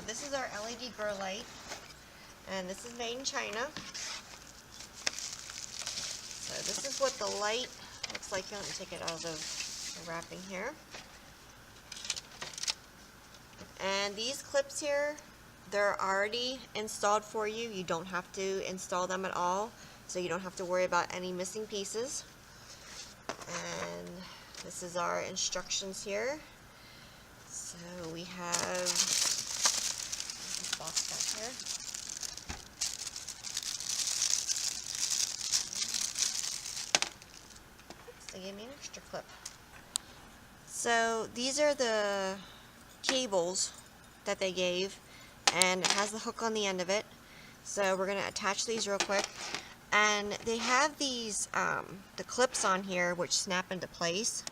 this is our LED grow light, and this is made in China. So this is what the light looks like. Let me take it out of the wrapping here. And these clips here, they're already installed for you. You don't have to install them at all, so you don't have to worry about any missing pieces. And this is our instructions here. So we have this box back here. Oops, they gave me an extra clip. So these are the cables that they gave, and it has the hook on the end of it. So we're going to attach these real quick. And they have these, the clips on here which snap into place.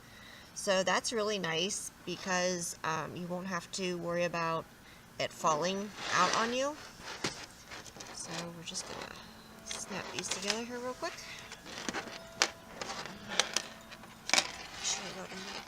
So that's really nice because you won't have to worry about it falling out on you. So we're just going to snap these together here real quick. Show you what I'm doing.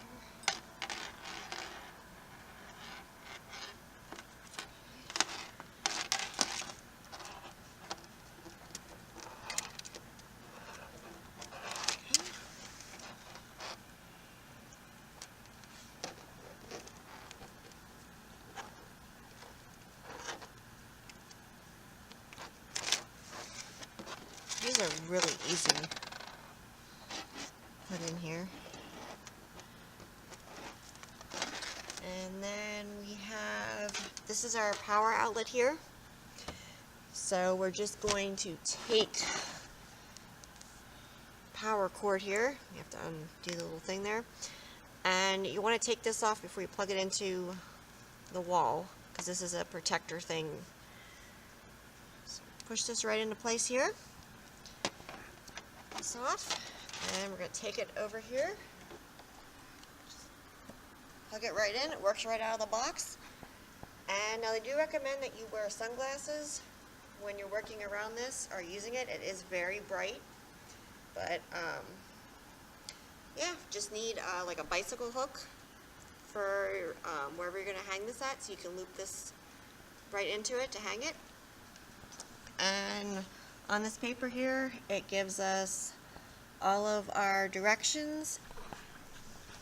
These are really easy to put in here. And then we have, this is our power outlet here. So we're just going to take power cord here. You have to undo the little thing there. And you want to take this off before you plug it into the wall, because this is a protector thing. So push this right into place here. This off, and we're going to take it over here. Just plug it right in. It works right out of the box. And now they do recommend that you wear sunglasses when you're working around this or using it. It is very bright, but yeah, just need like a bicycle hook for wherever you're going to hang this at, so you can loop this right into it to hang it. And on this paper here, it gives us all of our directions.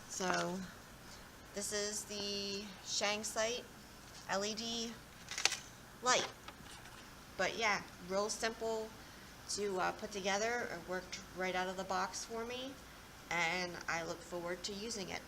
So this is the Shengsite LED light. But yeah, real simple to put together. It worked right out of the box for me, and I look forward to using it.